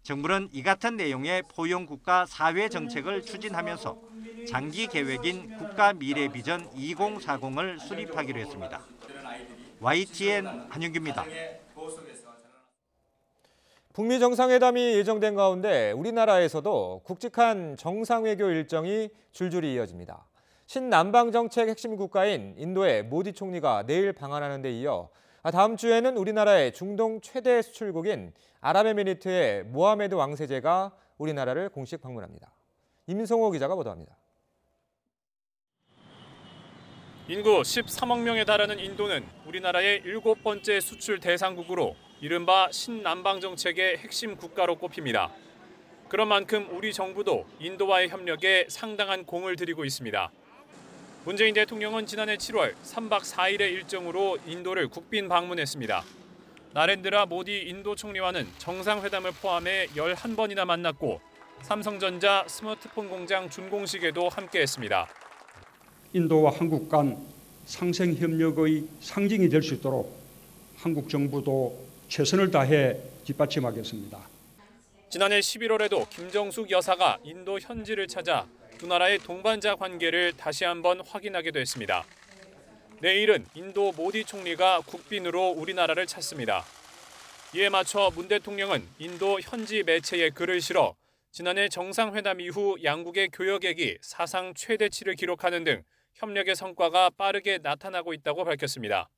정부는 이 같은 내용의 포용국가 사회 정책을 추진하면서 장기 계획인 국가 미래 비전 2040을 수립하기로 했습니다. YTN 한윤규입니다. 북미 정상회담이 예정된 가운데 우리나라에서도 굵직한 정상외교 일정이 줄줄이 이어집니다. 신남방정책 핵심 국가인 인도의 모디 총리가 내일 방한하는 데 이어 다음 주에는 우리나라의 중동 최대 수출국인 아랍에미리트의 모하메드 왕세제가 우리나라를 공식 방문합니다. 임성호 기자가 보도합니다. 인구 13억 명에 달하는 인도는 우리나라의 7번째 수출 대상국으로 이른바 신남방정책의 핵심 국가로 꼽힙니다. 그런 만큼 우리 정부도 인도와의 협력에 상당한 공을 들이고 있습니다. 문재인 대통령은 지난해 7월 3박 4일의 일정으로 인도를 국빈 방문했습니다. 나렌드라 모디 인도 총리와는 정상회담을 포함해 11번이나 만났고 삼성전자 스마트폰 공장 준공식에도 함께했습니다. 인도와 한국 간 상생 협력의 상징이 될 수 있도록 한국 정부도 최선을 다해 뒷받침하겠습니다. 지난해 11월에도 김정숙 여사가 인도 현지를 찾아 두 나라의 동반자 관계를 다시 한번 확인하기도 했습니다. 내일은 인도 모디 총리가 국빈으로 우리나라를 찾습니다. 이에 맞춰 문 대통령은 인도 현지 매체에 글을 실어 지난해 정상회담 이후 양국의 교역액이 사상 최대치를 기록하는 등 협력의 성과가 빠르게 나타나고 있다고 밝혔습니다.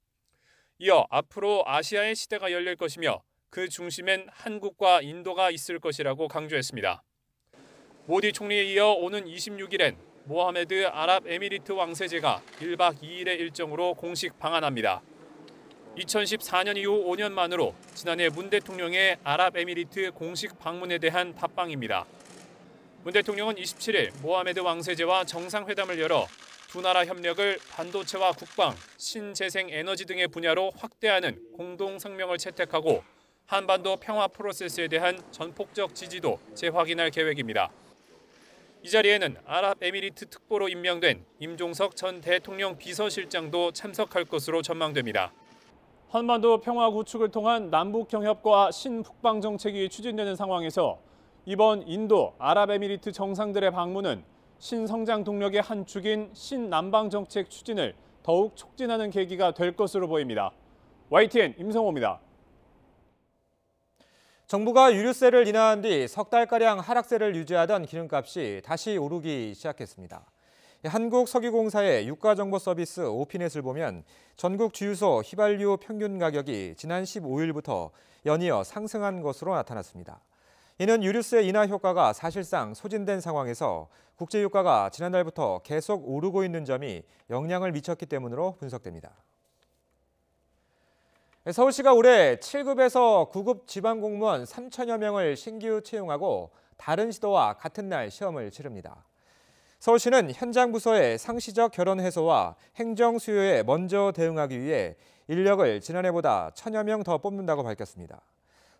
이어 앞으로 아시아의 시대가 열릴 것이며 그 중심엔 한국과 인도가 있을 것이라고 강조했습니다. 모디 총리에 이어 오는 26일엔 모하메드 아랍에미리트 왕세제가 1박 2일의 일정으로 공식 방한합니다. 2014년 이후 5년 만으로 지난해 문 대통령의 아랍에미리트 공식 방문에 대한 답방입니다. 문 대통령은 27일 모하메드 왕세제와 정상회담을 열어 두 나라 협력을 반도체와 국방, 신재생 에너지 등의 분야로 확대하는 공동 성명을 채택하고 한반도 평화 프로세스에 대한 전폭적 지지도 재확인할 계획입니다. 이 자리에는 아랍에미리트 특보로 임명된 임종석 전 대통령 비서실장도 참석할 것으로 전망됩니다. 한반도 평화 구축을 통한 남북 경협과 신북방 정책이 추진되는 상황에서 이번 인도 아랍에미리트 정상들의 방문은 신성장 동력의 한 축인 신남방 정책 추진을 더욱 촉진하는 계기가 될 것으로 보입니다. YTN 임성호입니다. 정부가 유류세를 인하한 뒤 석 달가량 하락세를 유지하던 기름값이 다시 오르기 시작했습니다. 한국석유공사의 유가정보 서비스 오피넷을 보면 전국 주유소 휘발유 평균 가격이 지난 15일부터 연이어 상승한 것으로 나타났습니다. 이는 유류세 인하 효과가 사실상 소진된 상황에서 국제유가가 지난달부터 계속 오르고 있는 점이 영향을 미쳤기 때문으로 분석됩니다. 서울시가 올해 7급에서 9급 지방공무원 3천여 명을 신규 채용하고 다른 시도와 같은 날 시험을 치릅니다. 서울시는 현장 부서의 상시적 결혼 해소와 행정 수요에 먼저 대응하기 위해 인력을 지난해보다 1,000여 명 더 뽑는다고 밝혔습니다.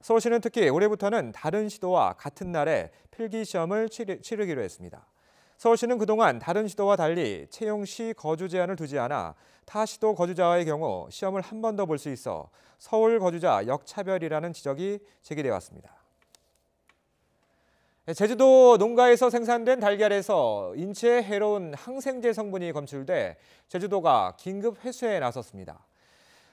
서울시는 특히 올해부터는 다른 시도와 같은 날에 필기 시험을 치르기로 했습니다. 서울시는 그동안 다른 시도와 달리 채용 시 거주 제한을 두지 않아 타 시도 거주자의 경우 시험을 한 번 더 볼 수 있어 서울 거주자 역차별이라는 지적이 제기돼 왔습니다. 제주도 농가에서 생산된 달걀에서 인체에 해로운 항생제 성분이 검출돼 제주도가 긴급 회수에 나섰습니다.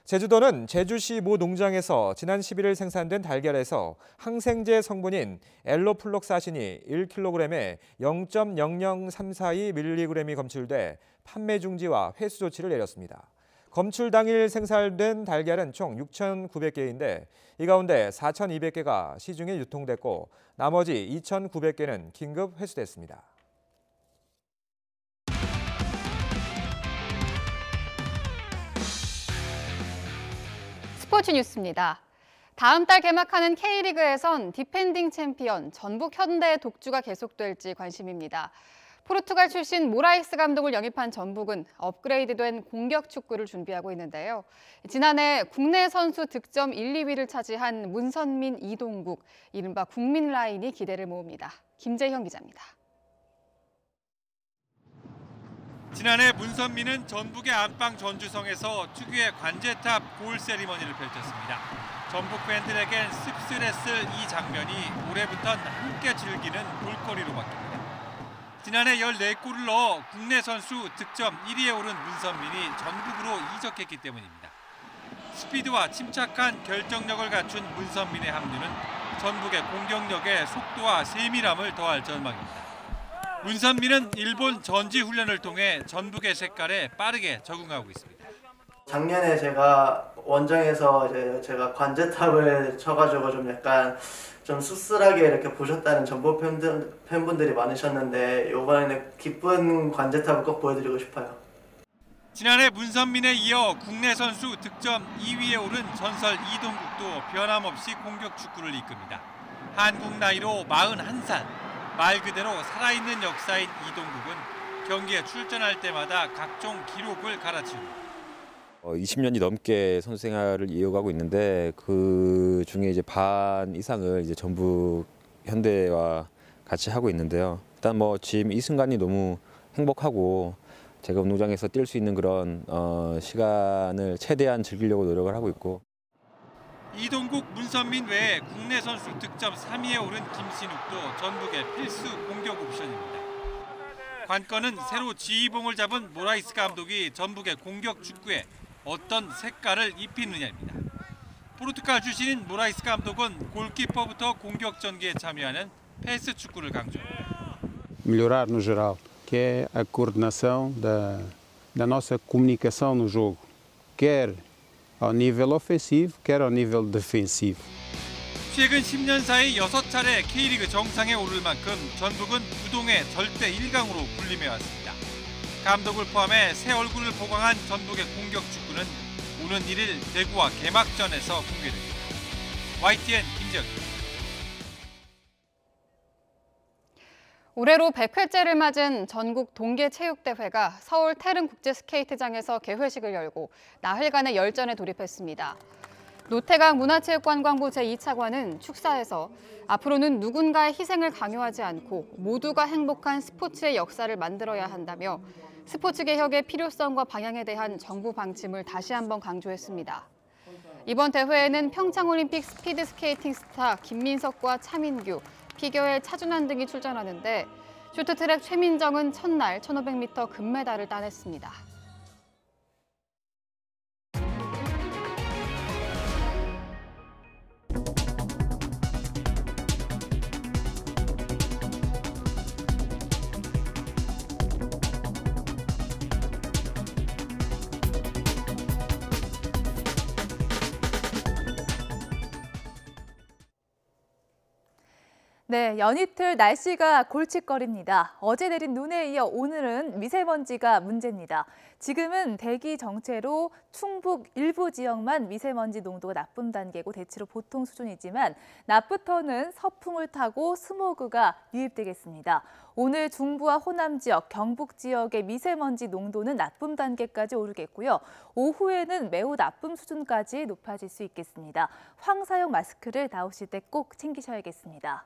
제주도는 제주시 모 농장에서 지난 11일 생산된 달걀에서 항생제 성분인 엘로플록사신이 1kg에 0.00342mg이 검출돼 판매 중지와 회수 조치를 내렸습니다. 검출 당일 생산된 달걀은 총 6,900개인데 이 가운데 4,200개가 시중에 유통됐고 나머지 2,900개는 긴급 회수됐습니다. 스포츠 뉴스입니다. 다음 달 개막하는 K리그에선 디펜딩 챔피언 전북 현대의 독주가 계속될지 관심입니다. 포르투갈 출신 모라이스 감독을 영입한 전북은 업그레이드된 공격 축구를 준비하고 있는데요. 지난해 국내 선수 득점 1, 2위를 차지한 문선민, 이동국, 이른바 국민 라인이 기대를 모읍니다. 김재형 기자입니다. 지난해 문선민은 전북의 안방 전주성에서 특유의 관제탑 골 세리머니를 펼쳤습니다. 전북 팬들에겐 씁쓸했을 이 장면이 올해부턴 함께 즐기는 볼거리로 바뀝니다. 지난해 14골을 넣어 국내 선수 득점 1위에 오른 문선민이 전북으로 이적했기 때문입니다. 스피드와 침착한 결정력을 갖춘 문선민의 합류는 전북의 공격력에 속도와 세밀함을 더할 전망입니다. 문선민은 일본 전지 훈련을 통해 전북의 색깔에 빠르게 적응하고 있습니다. 작년에 제가 원정에서 제가 관제탑을 쳐가지고 좀 약간 좀 씁쓸하게 이렇게 보셨다는 전북 팬분들이 많으셨는데 이번에는 기쁜 관제탑을 꼭 보여드리고 싶어요. 지난해 문선민에 이어 국내 선수 득점 2위에 오른 전설 이동국도 변함없이 공격 축구를 이끕니다. 한국 나이로 41살, 말 그대로 살아있는 역사인 이동국은 경기에 출전할 때마다 각종 기록을 갈아치웁니다. 20년이 넘게 선수 생활을 이어가고 있는데 그 중에 이제 반 이상을 이제 전북 현대와 같이 하고 있는데요. 일단 뭐 지금 이 순간이 너무 행복하고 제가 운동장에서 뛸 수 있는 그런 시간을 최대한 즐기려고 노력을 하고 있고. 이동국, 문선민 외에 국내 선수 득점 3위에 오른 김신욱도 전북의 필수 공격 옵션입니다. 관건은 새로 지휘봉을 잡은 모라이스 감독이 전북의 공격 축구에 어떤 색깔을 입히느냐입니다. 포르투갈 출신인 모라이스 감독은 골키퍼부터 공격 전개에 참여하는 패스 축구를 강조합니다. Melhorar no geral, que é a coordenação da nossa comunicação no jogo, quer ao nível ofensivo, quer ao nível defensivo. 최근 10년 사이 6차례 K리그 정상에 오를 만큼 전북은 부동의 절대 1강으로 군림해 왔습니다. 감독을 포함해 새 얼굴을 보강한 전북의 공격 축구는 오는 1일 대구와 개막전에서 공개됩니다. YTN 김재혁입니다. 올해로 100회째를 맞은 전국 동계체육대회가 서울 태릉국제스케이트장에서 개회식을 열고 나흘간의 열전에 돌입했습니다. 노태강 문화체육관광부 제2차관은 축사에서 앞으로는 누군가의 희생을 강요하지 않고 모두가 행복한 스포츠의 역사를 만들어야 한다며 스포츠 개혁의 필요성과 방향에 대한 정부 방침을 다시 한번 강조했습니다. 이번 대회에는 평창올림픽 스피드스케이팅 스타 김민석과 차민규, 피겨의 차준환 등이 출전하는데 쇼트트랙 최민정은 첫날 1500m 금메달을 따냈습니다. 네, 연이틀 날씨가 골칫거립니다. 어제 내린 눈에 이어 오늘은 미세먼지가 문제입니다. 지금은 대기 정체로 충북 일부 지역만 미세먼지 농도가 나쁨 단계고 대체로 보통 수준이지만 낮부터는 서풍을 타고 스모그가 유입되겠습니다. 오늘 중부와 호남 지역, 경북 지역의 미세먼지 농도는 나쁨 단계까지 오르겠고요. 오후에는 매우 나쁨 수준까지 높아질 수 있겠습니다. 황사용 마스크를 나오실 때 꼭 챙기셔야겠습니다.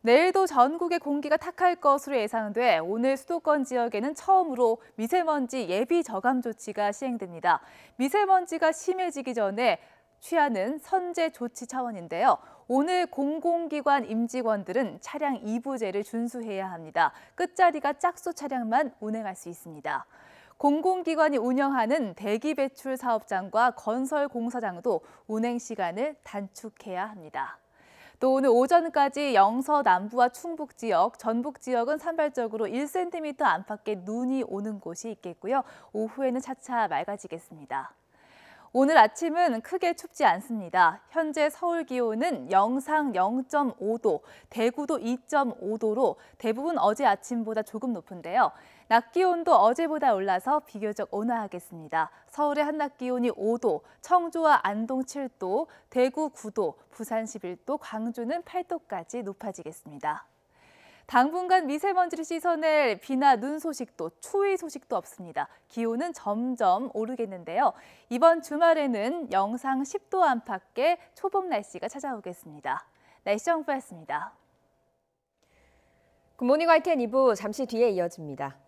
내일도 전국의 공기가 탁할 것으로 예상돼 오늘 수도권 지역에는 처음으로 미세먼지 예비 저감 조치가 시행됩니다. 미세먼지가 심해지기 전에 취하는 선제 조치 차원인데요. 오늘 공공기관 임직원들은 차량 2부제를 준수해야 합니다. 끝자리가 짝수 차량만 운행할 수 있습니다. 공공기관이 운영하는 대기 배출 사업장과 건설 공사장도 운행 시간을 단축해야 합니다. 또 오늘 오전까지 영서 남부와 충북 지역, 전북 지역은 산발적으로 1cm 안팎의 눈이 오는 곳이 있겠고요. 오후에는 차차 맑아지겠습니다. 오늘 아침은 크게 춥지 않습니다. 현재 서울 기온은 영상 0.5도, 대구도 2.5도로 대부분 어제 아침보다 조금 높은데요. 낮 기온도 어제보다 올라서 비교적 온화하겠습니다. 서울의 한낮 기온이 5도, 청주와 안동 7도, 대구 9도, 부산 11도, 광주는 8도까지 높아지겠습니다. 당분간 미세먼지를 씻어낼 비나 눈 소식도 추위 소식도 없습니다. 기온은 점점 오르겠는데요. 이번 주말에는 영상 10도 안팎의 초봄 날씨가 찾아오겠습니다. 날씨 정보였습니다. 굿모닝 YTN 2부 잠시 뒤에 이어집니다.